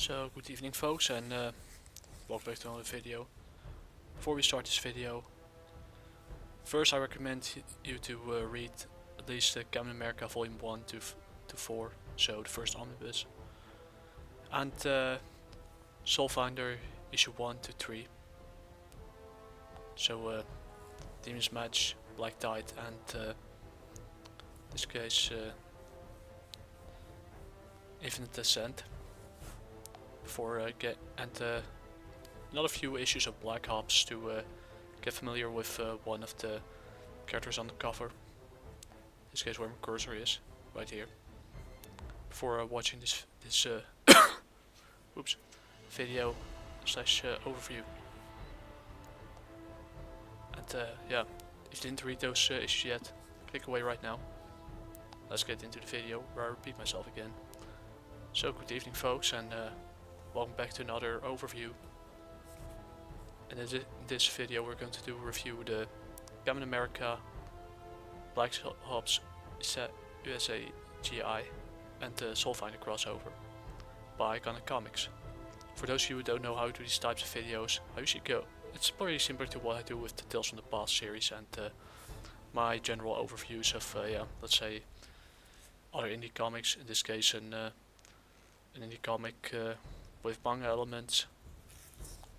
So good evening folks, and welcome back to another video. Before we start this video, first I recommend you to read at least Kamen America Volume 1 to 4, so the first omnibus, and Soulfinder Issue 1 to 3. So Demon's Match, Black Tide, and in this case Infinite Ascent. Another few issues of Black Ops to get familiar with one of the characters on the cover. In this case, where my cursor is, right here. Before watching this video slash overview. And yeah, if you didn't read those issues yet, click away right now. Let's get into the video where I repeat myself again. So good evening folks, and welcome back to another overview. And in this video we're going to review the Kamen America Black Ops USA GI and the Soulfinder crossover by Kamen Comics. For those of you who don't know how to do these types of videos, I usually go. It's pretty similar to what I do with the Tales from the Past series and my general overviews of let's say other indie comics. In this case, an indie comic with manga elements.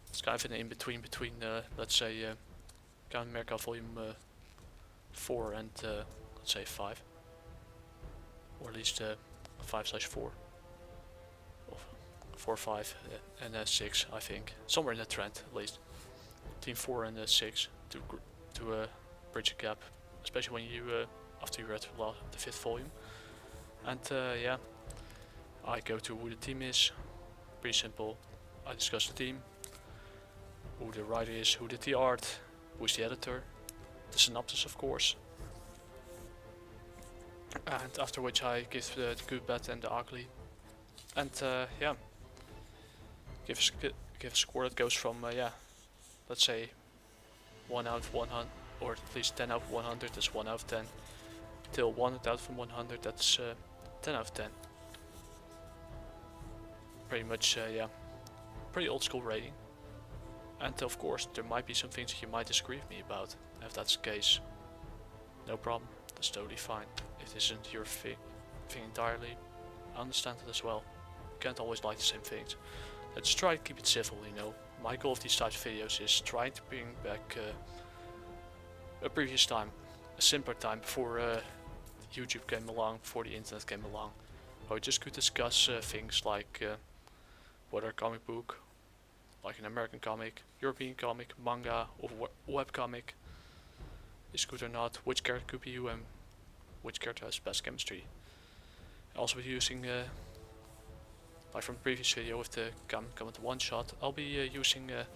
It's kind of an in-between between let's say Kamen America Volume 4 and let's say 5, or at least 5/4, or 4, 5, and 6. I think somewhere in that trend, at least between 4 and 6 to bridge a gap, especially when you after you read the 5th volume. And yeah, I go to who the team is. Pretty simple. I discuss the team, who the writer is, who did the art, who is the editor, the synopsis of course, and after which I give the good, bad and the ugly, and yeah, give a score that goes from yeah, let's say 1 out of 100, or at least 10 out of 100, that's 1 out of 10, till 1 out of 100, that's 10 out of 10. Pretty much yeah, pretty old school rating. And of course there might be some things that you might disagree with me about. If that's the case, no problem, that's totally fine. If this isn't your thing entirely, I understand it as well. You can't always like the same things. Let's try to keep it civil, you know. My goal of these types of videos is trying to bring back a previous time, a simpler time before YouTube came along, before the internet came along. Where we just could discuss things like whether a comic book, like an American comic, European comic, manga, or webcomic is good or not, which character could be you, and which character has best chemistry. Also be using, like from the previous video with the Kamen one shot, I'll be using the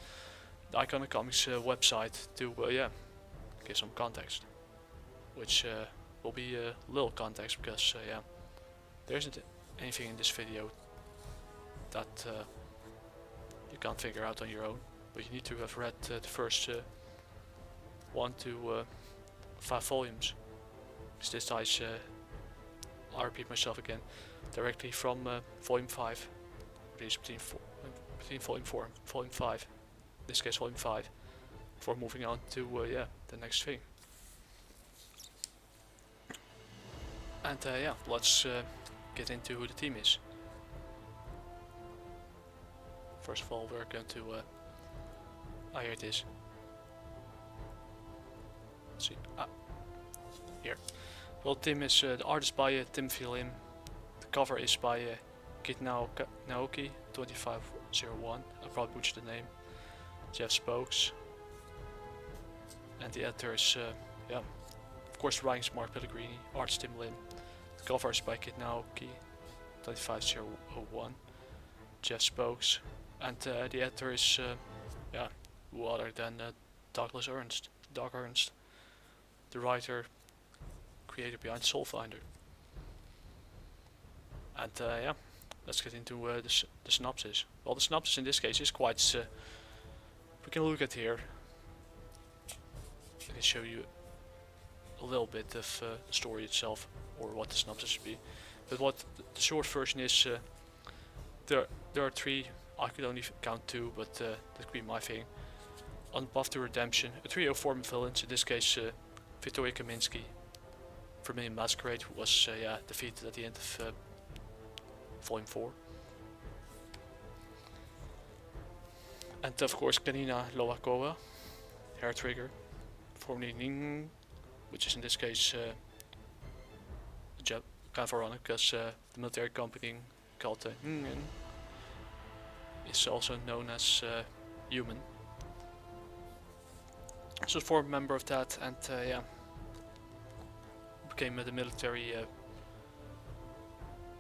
Iconic Comics website to yeah, give some context, which will be a little context because yeah, there isn't anything in this video that you can't figure out on your own, but you need to have read the first 1 to 5 volumes. Because this ties, I'll repeat myself again, directly from volume 5, released between volume 4 and volume 5, in this case volume 5, before moving on to yeah, the next thing. And yeah, let's get into who the team is. First of all, we're going to here it is. Let's see, here. Well, Tim is the artist by Tim Lim. The cover is by Kid Naoki 2501. I probably butchered the name. Jeff Spokes, and the editor is yeah, of course, writing is Mark Pellegrini. Artist Tim Lim. The cover is by Kid Naoki 2501. Jeff Spokes. And the editor is, yeah, who other than Doug Ernst, the writer, creator behind Soulfinder. And yeah, let's get into the synopsis. Well, the synopsis in this case is quite, we can look at here. I can show you a little bit of the story itself, or what the synopsis should be. But what the short version is, the there are 3. I could only count 2, but that could be my thing. On the path to redemption, a trio of former villains. In this case, Victoria Kaminski, Vermillion Masquerade, who was defeated at the end of Volume 4. And of course Kanina Loakoa, Hair Trigger, formerly Ning, which is in this case kind of ironic because the military company called Ningen is also known as human. So a former member of that, and became the military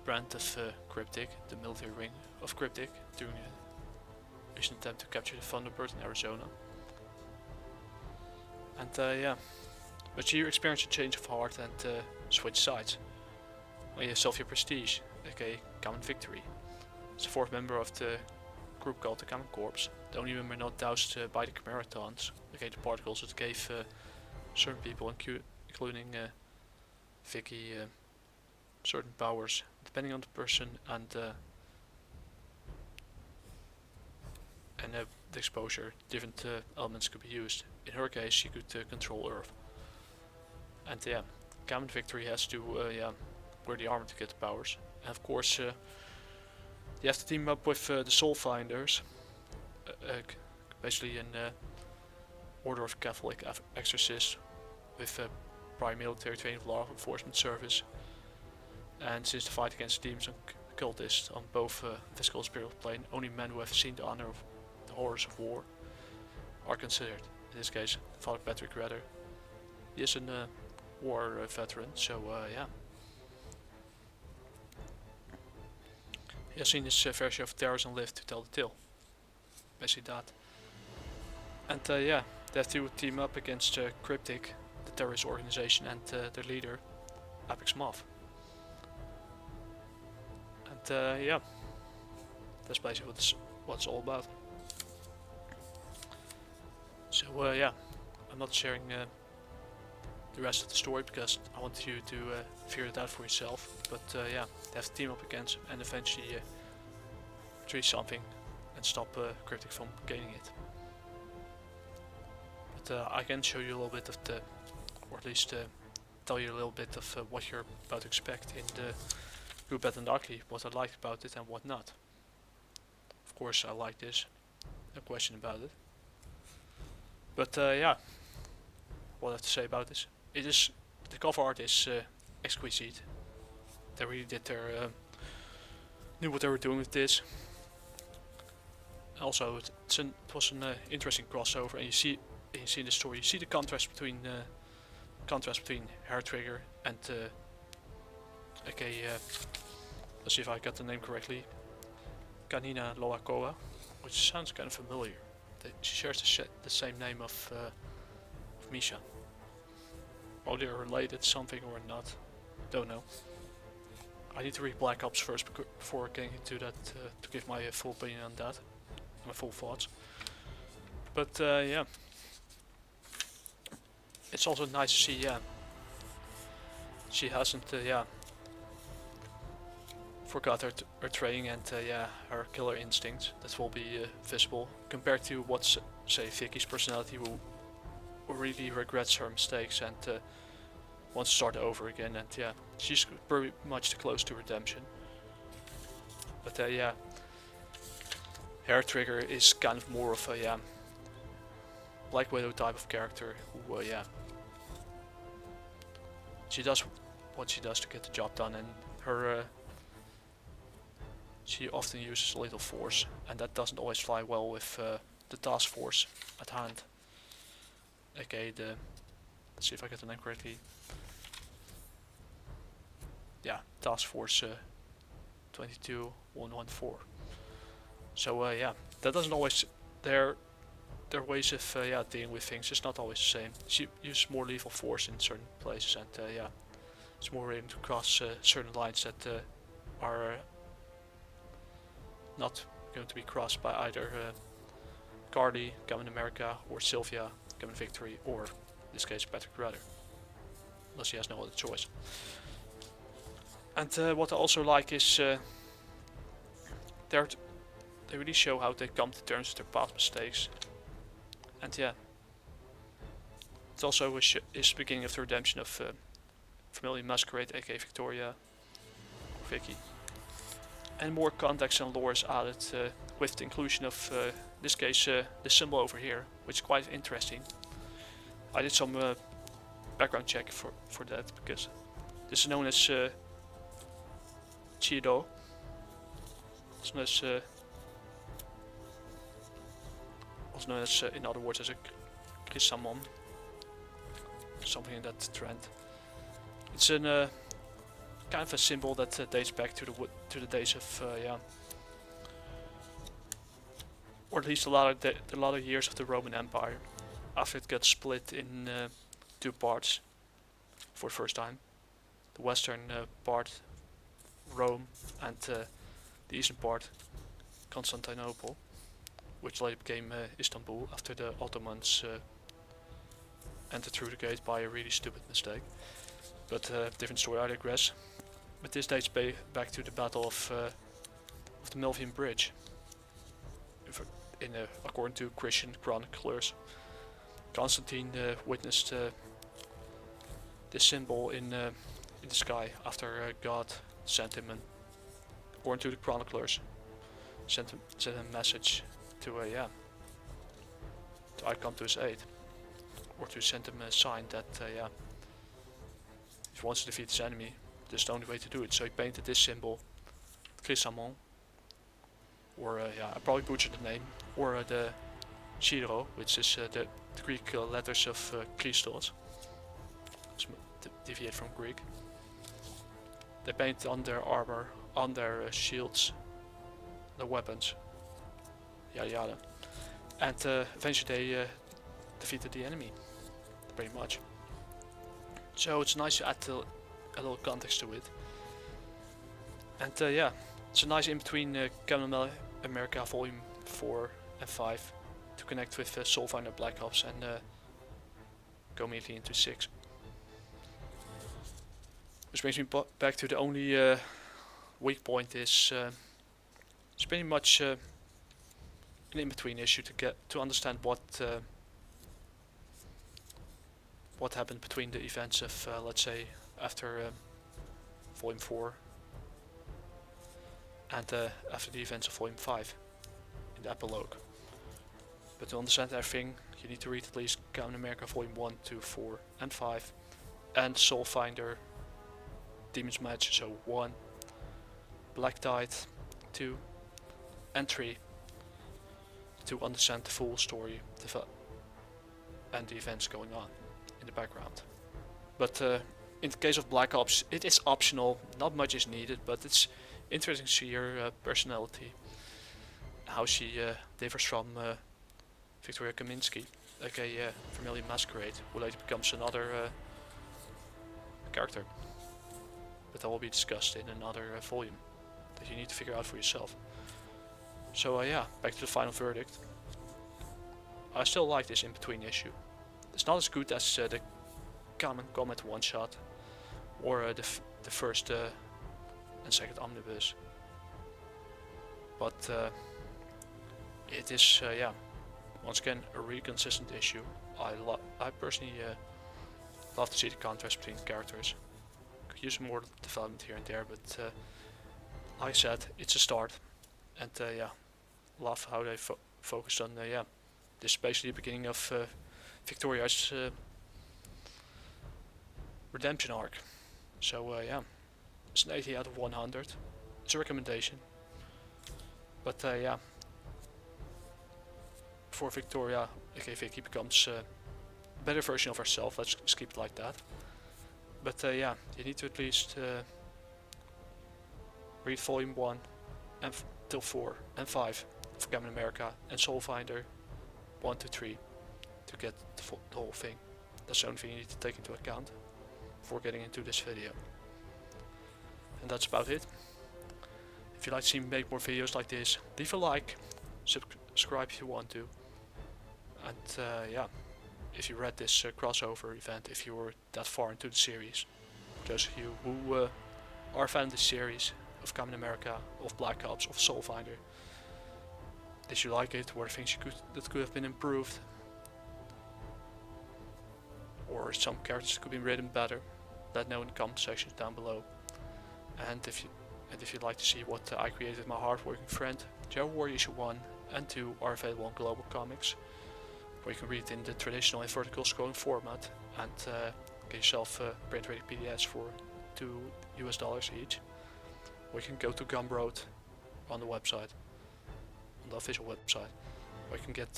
brand of CRYPTIQ, the military wing of CRYPTIQ, during an attempt to capture the Thunderbird in Arizona. And but you experience a change of heart and switch sides. When you solve your prestige, aka Kamen Victory. As a 4th member of the group called the Kamen Corps, the only member not doused by the Chimeratons, aka the particles that gave certain people, including Vicky, certain powers, depending on the person and the exposure. Different elements could be used. In her case, she could control Earth. And Kamen Victory has to wear the armor to get the powers. And of course, you have to team up with the Soulfinders, basically an order of Catholic exorcists with prior military training of law enforcement service. And since the fight against demons and cultists on both physical and spiritual plane, only men who have seen the honor of the horrors of war are considered. In this case, Father Patrick Redder. He is a war veteran, so yeah. He has seen his fair share of terrors and lived to tell the tale. Basically that. And yeah, they have to team up against CRYPTIQ, the terrorist organization, and their leader, Apex Moth. And yeah, that's basically what it's all about. So yeah, I'm not sharing the rest of the story because I want you to figure it out for yourself. But yeah, they have to team up against him and eventually retrieve something and stop CRYPTIQ from gaining it. But I can show you a little bit of the, or at least tell you a little bit of what you're about to expect in the Good, Bad and Ugly, what I liked about it and what not. Of course I like this, no question about it. But yeah, what I have to say about this, the cover art is exquisite. They really did knew what they were doing with this. Also, it was an interesting crossover, and you see in the story, you see the contrast between Hair Trigger and let's see if I got the name correctly, Kanina Loakoa, which sounds kind of familiar. She shares the same name of Misha. Probably they're related something or not, don't know. I need to read Black Ops first before getting into that to give my full opinion on that, my full thoughts. But yeah, it's also nice to see, she hasn't forgot her training and her killer instincts that will be visible compared to what's, say, Vicky's personality, who really regrets her mistakes and wants to start over again. And yeah, she's very much too close to redemption. But yeah, Hair Trigger is kind of more of a Black Widow type of character who she does what she does to get the job done, and her she often uses a little force, and that doesn't always fly well with the task force at hand. Okay, let's see if I get the name correctly. Yeah, Task Force 22114. So yeah, that doesn't always, their ways of dealing with things is not always the same. She uses more lethal force in certain places, and yeah, it's more willing to cross certain lines that are not going to be crossed by either Carly, Kamen America, or Sylvia, Kamen Victory, or in this case Patrick Rudder, unless he has no other choice. And what I also like is they really show how they come to terms with their past mistakes. And yeah, it also is the beginning of the redemption of Vermillion Masquerade, aka Victoria, or Vicky. And more context and lore is added with the inclusion of, in this case, the symbol over here, which is quite interesting. I did some background check for that, because this is known as Chido. It's known as, also known as, in other words, as a Krisamon. Something in that trend. It's an kind of a symbol that dates back to the days of or at least the latter years of the Roman Empire, after it got split in two parts for the first time. The western part, Rome, and the eastern part, Constantinople, which later became Istanbul after the Ottomans entered through the gate by a really stupid mistake. But different story, I digress. But this dates back to the Battle of the Milvian Bridge. According to Christian chroniclers, Constantine witnessed this symbol in the sky after God sent him, according to the chroniclers, sent him a message to to come to his aid, or to send him a sign that if he wants to defeat his enemy, this is the only way to do it. So he painted this symbol, Chrysamon, or I probably butchered the name, or the Shiro, which is the Greek letters of Christos, to deviate from Greek. They paint on their armor, on their shields, their weapons, yada yada. And eventually they defeated the enemy, pretty much. So it's nice to add a little context to it. And it's a nice in between Kamen America Volume 4 and 5 to connect with Soulfinder Black Ops and go immediately into 6. Which brings me back to the only weak point is it's pretty much an in-between issue to understand what happened between the events of let's say after Volume 4 and after the events of Volume 5 in the epilogue. But to understand everything, you need to read at least Kamen America Volume 1, 2, 4 and 5 and Soulfinder Demon's Match, so 1, Black Tide 2 and 3 to understand the full story and the events going on in the background. But in the case of Black Ops, it is optional, not much is needed, but it's interesting to see her personality, how she differs from Victoria Kaminski, aka Vermillion Masquerade, who later becomes another character. But that will be discussed in another volume that you need to figure out for yourself. So back to the final verdict. I still like this in-between issue. It's not as good as the Kamen Comet one-shot or the first and second omnibus. But it is once again a really consistent issue. I personally love to see the contrast between the characters. Could use more development here and there, but like I said, it's a start. And love how they focused on this is basically the beginning of Victoria's redemption arc. So it's an 80 out of 100. It's a recommendation. But before Victoria, aka Vicky, becomes a better version of herself, let's keep it like that. But you need to at least read Volume 1 and till 4 and 5 of Kamen America and Soulfinder 1 to 3 to get the whole thing. That's the only thing you need to take into account before getting into this video. And that's about it. If you'd like to see me make more videos like this, leave a like, subscribe if you want to. And if you read this crossover event, if you were that far into the series, those of you who are a fan of the series, of Kamen America, of Black Ops, of Soulfinder, Did you like it? Were there things that could have been improved? Or some characters could be written better? Let know in the comment sections down below. And if you'd like to see what I created with my hardworking friend, Joe War Issue 1 and 2 are available on Global Comics, where you can read in the traditional and vertical scrolling format and get yourself print ready PDFs for $2 each. Or you can go to Gumroad on the website, on the official website, where you can get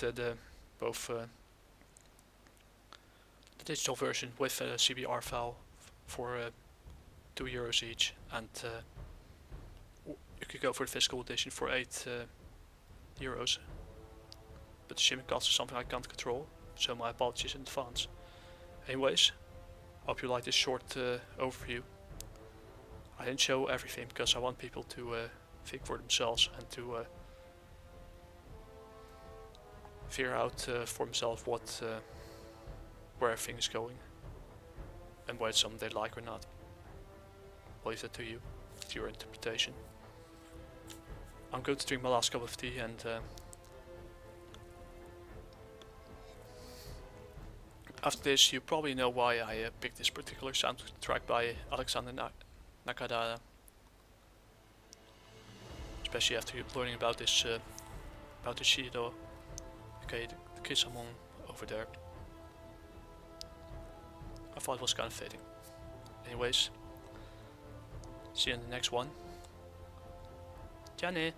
both the digital version with a CBR file for €2 each, and you could go for the physical edition for €8. But the shipping cost is something I can't control, so my apologies in advance. Anyways, hope you like this short overview. I didn't show everything because I want people to think for themselves and to figure out for themselves where everything is going and whether it's something they like or not. I'll leave that to you, to your interpretation. I'm going to drink my last cup of tea, and after this you probably know why I picked this particular soundtrack by Alexander Nakadara. Especially after learning about this Shido. Okay, the Kisamon over there. I thought it was kind of fitting. Anyways, see you in the next one. じゃあね。